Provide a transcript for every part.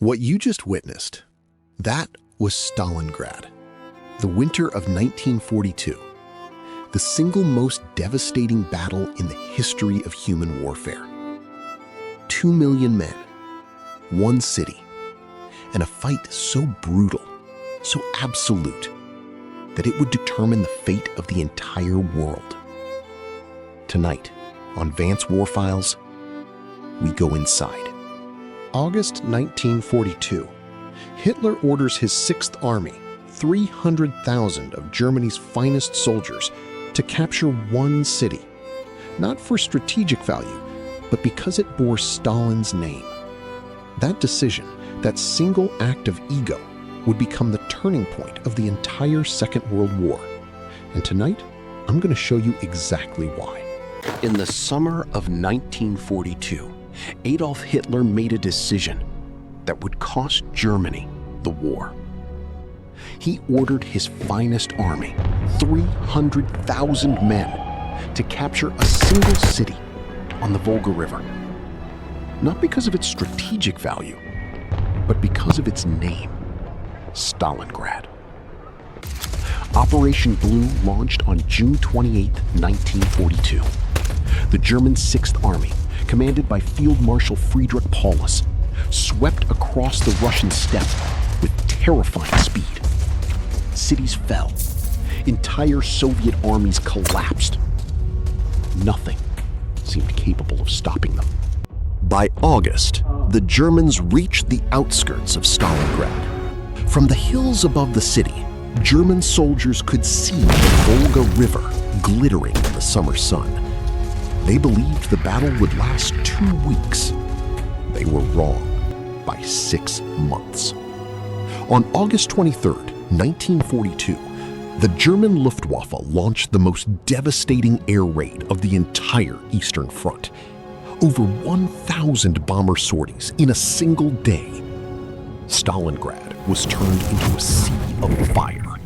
What you just witnessed, that was Stalingrad, the winter of 1942, the single most devastating battle in the history of human warfare. 2 million men, one city, and a fight so brutal, so absolute, that it would determine the fate of the entire world. Tonight, on Vance War Files, we go inside. August 1942, Hitler orders his Sixth Army, 300,000 of Germany's finest soldiers, to capture one city, not for strategic value, but because it bore Stalin's name. That decision, that single act of ego, would become the turning point of the entire Second World War. And tonight, I'm going to show you exactly why. In the summer of 1942, Adolf Hitler made a decision that would cost Germany the war. He ordered his finest army, 300,000 men, to capture a single city on the Volga River. Not because of its strategic value, but because of its name, Stalingrad. Operation Blue launched on June 28, 1942. The German Sixth Army, commanded by Field Marshal Friedrich Paulus, swept across the Russian steppe with terrifying speed. Cities fell. Entire Soviet armies collapsed. Nothing seemed capable of stopping them. By August, the Germans reached the outskirts of Stalingrad. From the hills above the city, German soldiers could see the Volga River glittering in the summer sun. They believed the battle would last 2 weeks. They were wrong by 6 months. On August 23, 1942, the German Luftwaffe launched the most devastating air raid of the entire Eastern Front. Over 1,000 bomber sorties in a single day. Stalingrad was turned into a sea of fire.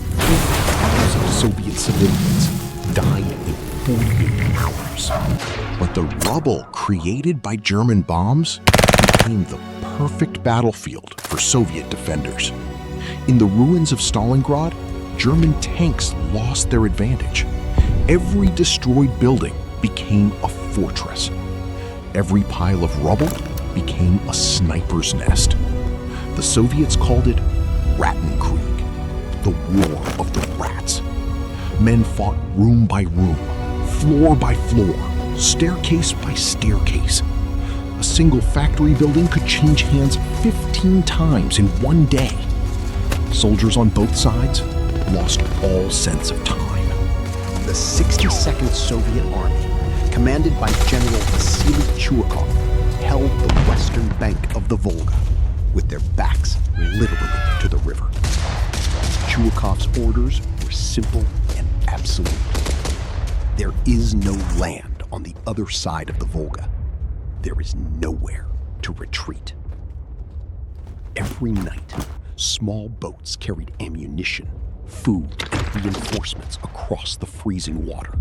3,000 Soviet civilians died in 48 hours. But the rubble created by German bombs became the perfect battlefield for Soviet defenders. In the ruins of Stalingrad, German tanks lost their advantage. Every destroyed building became a fortress. Every pile of rubble became a sniper's nest. The Soviets called it Rattenkrieg, the War of the Rats. Men fought room by room, floor by floor, staircase by staircase. A single factory building could change hands 15 times in one day. Soldiers on both sides lost all sense of time. The 62nd Soviet Army, commanded by General Vasily Chuikov, held the western bank of the Volga, with their backs literally to the river. Chuikov's orders were simple and absolute. There is no land on the other side of the Volga. There is nowhere to retreat. Every night, small boats carried ammunition, food, and reinforcements across the freezing water.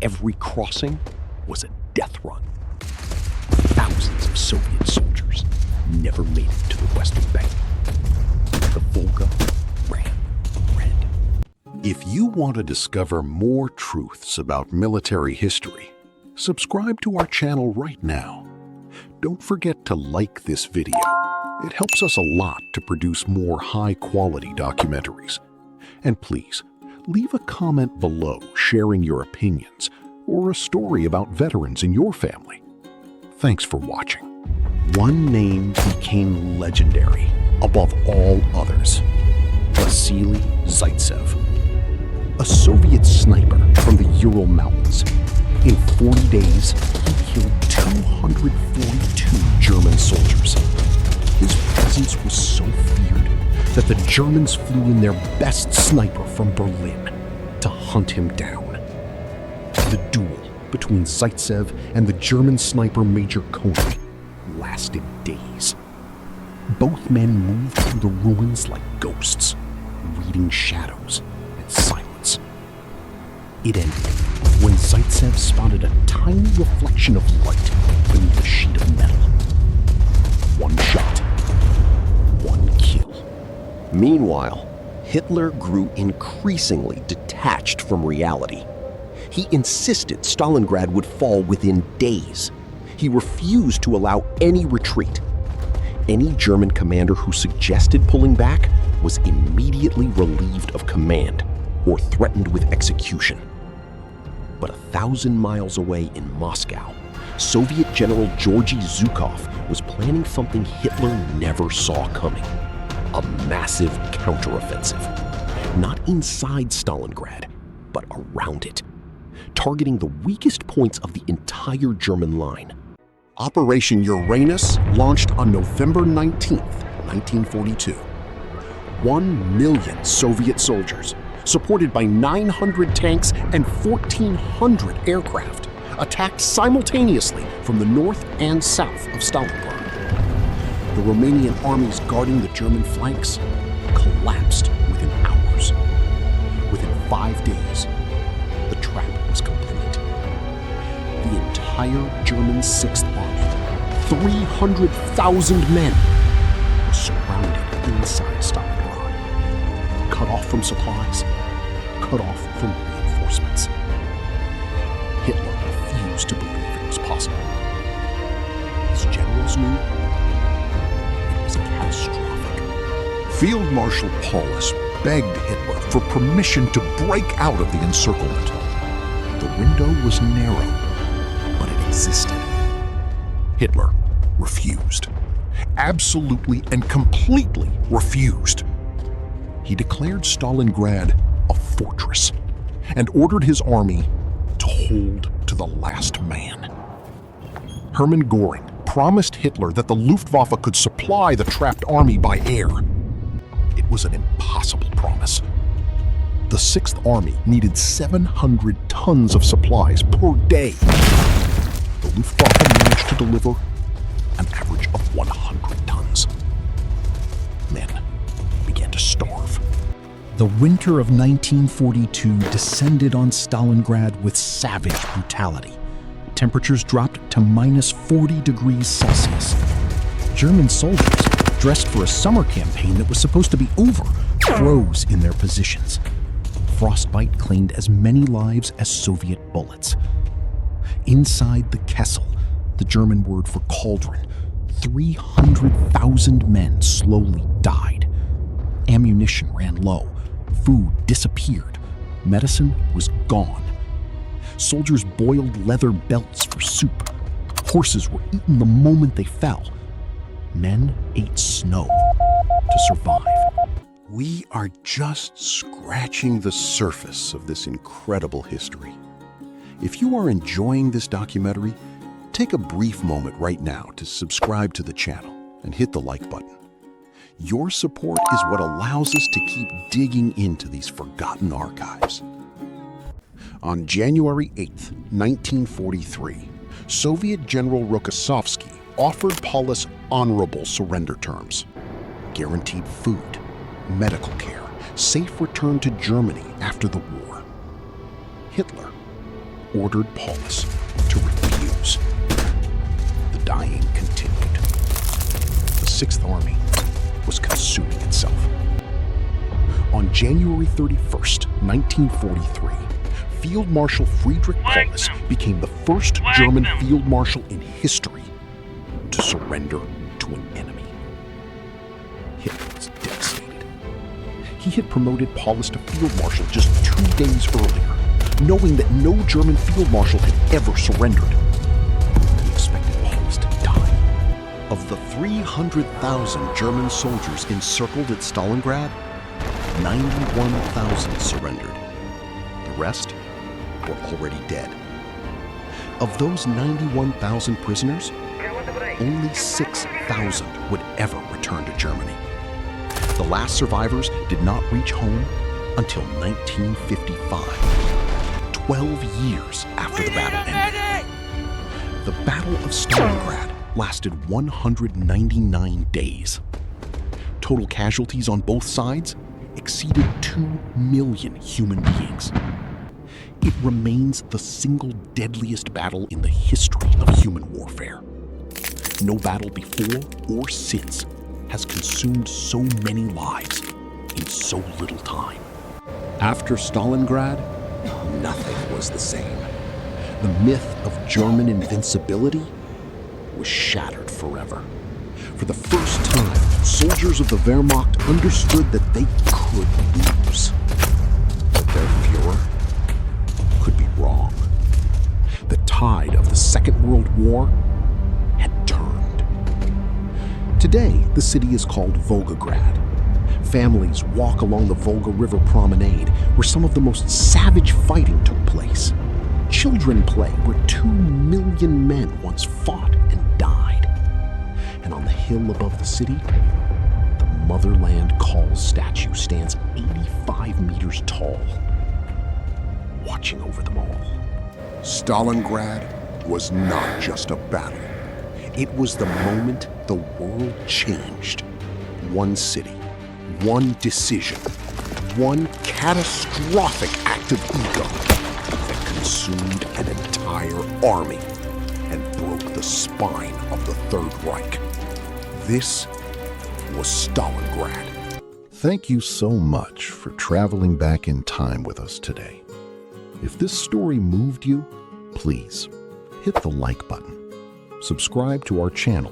Every crossing was a death run. Thousands of Soviet soldiers never made it to the western bank. The Volga ran red. If you want to discover more truths about military history, subscribe to our channel right now. Don't forget to like this video. It helps us a lot to produce more high-quality documentaries. And please, leave a comment below sharing your opinions or a story about veterans in your family. Thanks for watching. One name became legendary above all others: Vasily Zaitsev, a Soviet sniper from the Ural Mountains. In 40 days, he killed 242 German soldiers. His presence was so feared that the Germans flew in their best sniper from Berlin to hunt him down. The duel between Zaitsev and the German sniper Major Koenig lasted days. Both men moved through the ruins like ghosts, reading shadows and silence. It ended when Zaitsev spotted a tiny reflection of light beneath a sheet of metal. One shot, Meanwhile, Hitler grew increasingly detached from reality. He insisted Stalingrad would fall within days. He refused to allow any retreat. Any German commander who suggested pulling back was immediately relieved of command or threatened with execution. But 1,000 miles away in Moscow, Soviet General Georgy Zhukov was planning something Hitler never saw coming: a massive counteroffensive. Not inside Stalingrad, but around it, targeting the weakest points of the entire German line. Operation Uranus launched on November 19, 1942. 1 million Soviet soldiers, supported by 900 tanks and 1,400 aircraft, attacked simultaneously from the north and south of Stalingrad. The Romanian armies guarding the German flanks collapsed within hours. Within 5 days, the trap was complete. The entire German 6th Army, 300,000 men, were surrounded inside Stalingrad, cut off from supplies, cut off from reinforcements. Hitler refused to believe it was possible. His generals knew it was catastrophic. Field Marshal Paulus begged Hitler for permission to break out of the encirclement. The window was narrow, but it existed. Hitler refused. Absolutely and completely refused. He declared Stalingrad a fortress and ordered his army to hold to the last man. Hermann Göring promised Hitler that the Luftwaffe could supply the trapped army by air. It was an impossible promise. The 6th Army needed 700 tons of supplies per day. The Luftwaffe managed to deliver an average of 100 tons. Men began to starve. The winter of 1942 descended on Stalingrad with savage brutality. Temperatures dropped to minus 40 degrees Celsius. German soldiers, dressed for a summer campaign that was supposed to be over, froze in their positions. Frostbite claimed as many lives as Soviet bullets. Inside the Kessel, the German word for cauldron, 300,000 men slowly died. Ammunition ran low. Food disappeared. Medicine was gone. Soldiers boiled leather belts for soup. Horses were eaten the moment they fell. Men ate snow to survive. We are just scratching the surface of this incredible history. If you are enjoying this documentary, take a brief moment right now to subscribe to the channel and hit the like button. Your support is what allows us to keep digging into these forgotten archives. On January 8, 1943, Soviet General Rokossovsky offered Paulus honorable surrender terms: guaranteed food, medical care, safe return to Germany after the war. Hitler ordered Paulus to refuse. The dying continued. The 6th Army was consuming itself. On January 31st, 1943, Field Marshal Friedrich Paulus became the first German field marshal in history to surrender to an enemy. Hitler was devastated. He had promoted Paulus to field marshal just 2 days earlier, knowing that no German field marshal had ever surrendered. He expected Paulus to die. Of the 300,000 German soldiers encircled at Stalingrad, 91,000 surrendered. The rest were already dead. Of those 91,000 prisoners, only 6,000 would ever return to Germany. The last survivors did not reach home until 1955, 12 years after the battle ended. The Battle of Stalingrad lasted 199 days. Total casualties on both sides exceeded 2 million human beings. It remains the single deadliest battle in the history of human warfare. No battle before or since has consumed so many lives in so little time. After Stalingrad, nothing was the same. The myth of German invincibility was shattered forever. For the first time, soldiers of the Wehrmacht understood that they could lose. But their Führer could be wrong. The tide of the Second World War had turned. Today, the city is called Volgograd. Families walk along the Volga River promenade, where some of the most savage fighting took place. Children play where 2 million men once fought and died. And on the hill above the city, the Motherland Calls statue stands 85 meters tall, watching over them all. Stalingrad was not just a battle. It was the moment the world changed. One city, one decision, one catastrophic act of ego that consumed an entire army and broke the spine of the Third Reich. This was Stalingrad. Thank you so much for traveling back in time with us today. If this story moved you, please hit the like button, subscribe to our channel,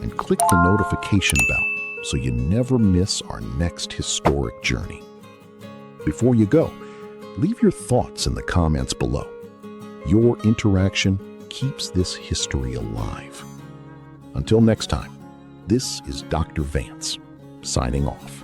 and click the notification bell so you never miss our next historic journey. Before you go, leave your thoughts in the comments below. Your interaction keeps this history alive. Until next time, this is Dr. Vance, signing off.